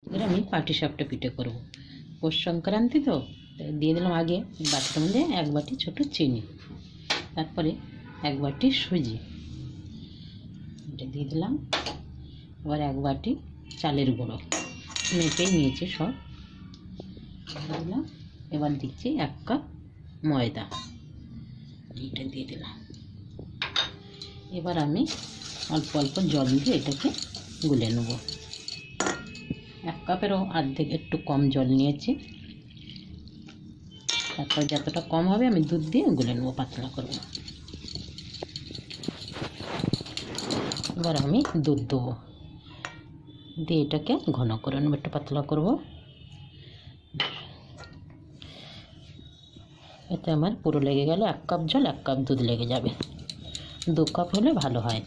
এবার আমি পাটিসাপটা পিঠে করব। পৌষ সংক্রান্তি তো, তাই দিয়ে দিলাম আগে বাটির মধ্যে 1 বাটি ছোট চিনি, তারপরে 1 বাটি সুজি, এটা দিয়ে দিলাম। এবার 1 বাটি চালের গুঁড়ো মেপেই নিয়েছি সব দিলাম। এবার দিচ্ছি 1 কাপ ময়দা, এটা দিয়ে দিলাম। এবার আমি অল্প অল্প জল দিয়ে এটাকে গুলে নেব। 1 কাপেরও অর্ধেক একটু কম জল নিয়েছি। তারপর যতটা কম হবে আমি দুধ দিয়ে গুলে নেব, পাতলা করব। এবার আমি দুধ দেবো, দিয়ে এটাকে ঘন করে নেব, একটু পাতলা করব। এতে আমার পুরো লেগে গেলে 1 কাপ জল 1 কাপ দুধ লেগে যাবে। 2 কাপ হলে ভালো হয়,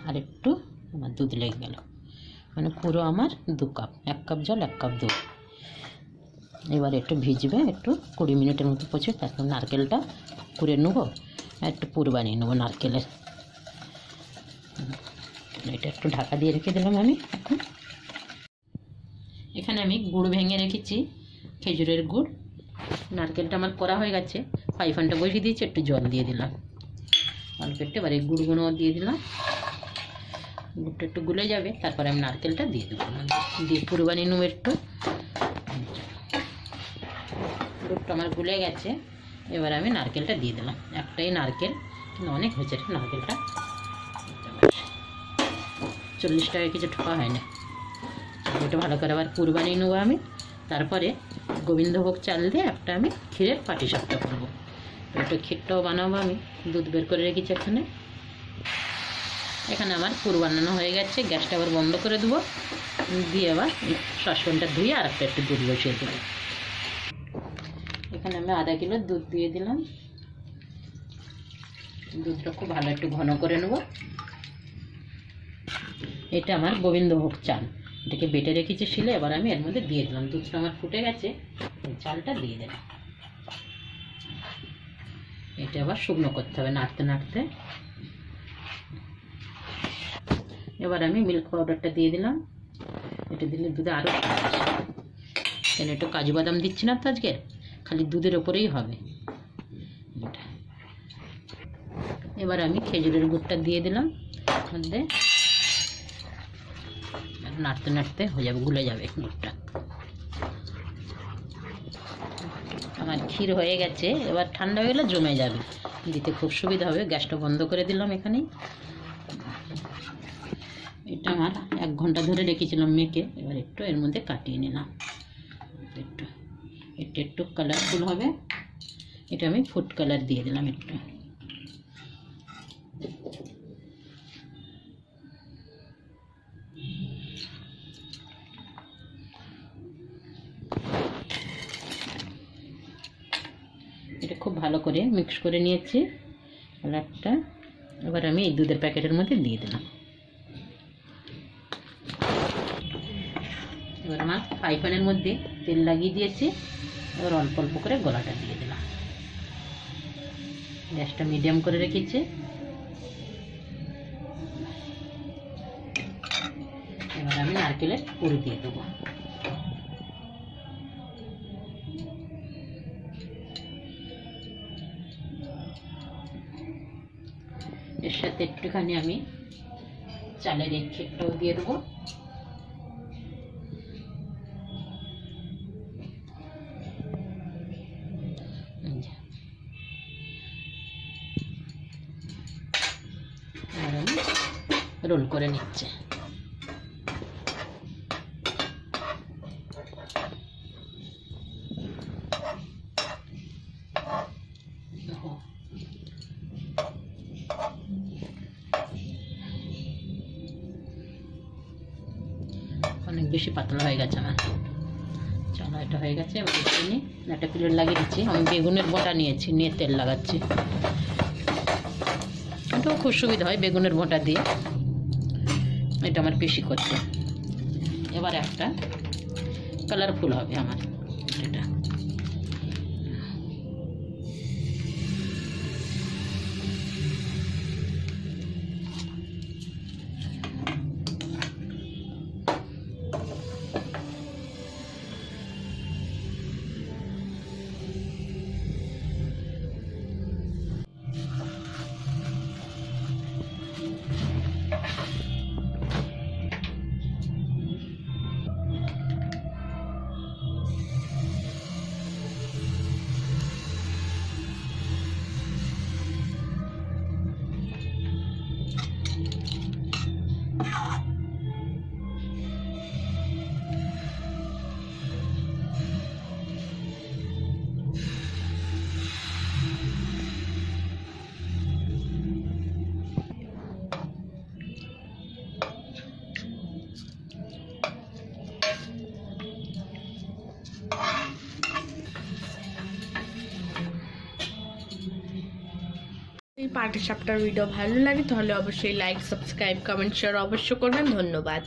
আর একটু আমার দুধ লেগে গেল, মানে পুরো আমার 2 কাপ, 1 কাপ জল 1 কাপ দুধ। এবার একটু ভিজবে, একটু 20 মিনিটের মতো পচে, তারপর নারকেলটা কুড়ে নেব, একটু পুর বানিয়ে নেবো নারকেলের। এটা একটু ঢাকা দিয়ে রেখে দিলাম আমি। এখন এখানে আমি গুড় ভেঙে রেখেছি, খেজুরের গুড়। নারকেলটা আমার করা হয়ে গেছে, ফ্রাইপ্যানটা বসিয়ে দিয়েছি, একটু জল দিয়ে দিলাম অল্প একটু। এবার এই গুড়গুলো দিয়ে দিলাম, গুড়টা একটু গুলে যাবে, তারপরে আমি নারকেলটা দিয়ে দেবো, দিয়ে পুর বানিয়ে নেবো একটু। গুড়টা আমার গুলে গেছে, এবার আমি নারকেলটা দিয়ে দিলাম। একটাই নারকেল, কিন্তু অনেক হয়েছে নারকেলটা, 40 টাকা কিছু ঠকা হয় না। এটা ভালো করে আবার পুর বানিয়ে নেবো আমি। তারপরে গোবিন্দভোগ চাল দিয়ে একটা আমি ক্ষীরের পাটিসাপটা করবো। একটু ক্ষীরটাও বানাবো আমি, দুধ বের করে রেখেছি এখানে। এখানে আমার পুর বানানো হয়ে গেছে, গ্যাসটা আবার বন্ধ করে দেবো, দিয়ে আবার সসপ্যানটা ধুয়ে আর একটু দুধ বসিয়ে দেবো। এখানে আমি আধা কিলো দুধ দিয়ে দিলাম। দুধটা খুব ভালো একটু ঘন করে নেব। এটা আমার গোবিন্দভোগ চাল, এটাকে বেটে রেখেছি শিলে, এবার আমি এর মধ্যে দিয়ে দিলাম। দুধটা আমার ফুটে গেছে, চালটা দিয়ে দিলাম। এটা আবার শুকনো করতে হবে নাড়তে নাড়তে। এবার আমি মিল্ক পাউডারটা দিয়ে দিলাম, এটা দিলে দুধে আরও স্বাদ আসে। কেন একটু কাজু বাদাম দিচ্ছি না তো আজকে, খালি দুধের ওপরেই হবে এটা। এবার আমি খেজুরের গুড়টা দিয়ে দিলাম মধ্যে, নাড়তে নাড়তে হয়ে যাবে, গুলে যাবে গুড়টা। আমার ক্ষীর হয়ে গেছে, এবার ঠান্ডা হয়ে গেলে জমে যাবে, দিতে খুব সুবিধা হবে। গ্যাসটা বন্ধ করে দিলাম এখানেই। এটা আমার 1 ঘন্টা ধরে রেখেছিলাম মেখে, এবার একটু এর মধ্যে কাটিয়ে নিলাম। একটু এটা একটু কালারফুল হবে, এটা আমি ফুড কালার দিয়ে দিলাম একটু। এটা খুব ভালো করে মিক্স করে নিয়েছি কালারটা। এবার আমি এই দুধের প্যাকেটের মধ্যে দিয়ে দিলাম। এবার আমার ফ্রাইপ্যানের মধ্যে তেল লাগিয়ে দিয়েছি, এবার অল্প অল্প করে গলাটা দিয়ে দিলাম। গ্যাসটা মিডিয়াম করে রেখেছি। এবার আমি নারকেলের পুর দিয়ে দেবো। এর সাথে একটুখানি আমি চালের এই ক্ষীরটাও দিয়ে দেবো। আর আমি রোল করে নিচ্ছে। অনেক বেশি পাতলা হয়ে গেছে আমার, চলো এটা হয়ে গেছে। এবার নিয়ে একটা প্লেট লাগিয়ে দিচ্ছি। আমি বেগুনের বোঁটা নিয়েছি, নিয়ে তেল লাগাচ্ছি। এটাও খুব সুবিধা হয় বেগুনের বোঁটা দিয়ে, এটা আমার বেশি করতে। এবার একটা কালারফুল হবে আমার এটা। পাটিসাপটার ভিডিও ভালো লাগে তাহলে অবশ্যই লাইক, সাবস্ক্রাইব, কমেন্ট, শেয়ার অবশ্যই করবেন। ধন্যবাদ।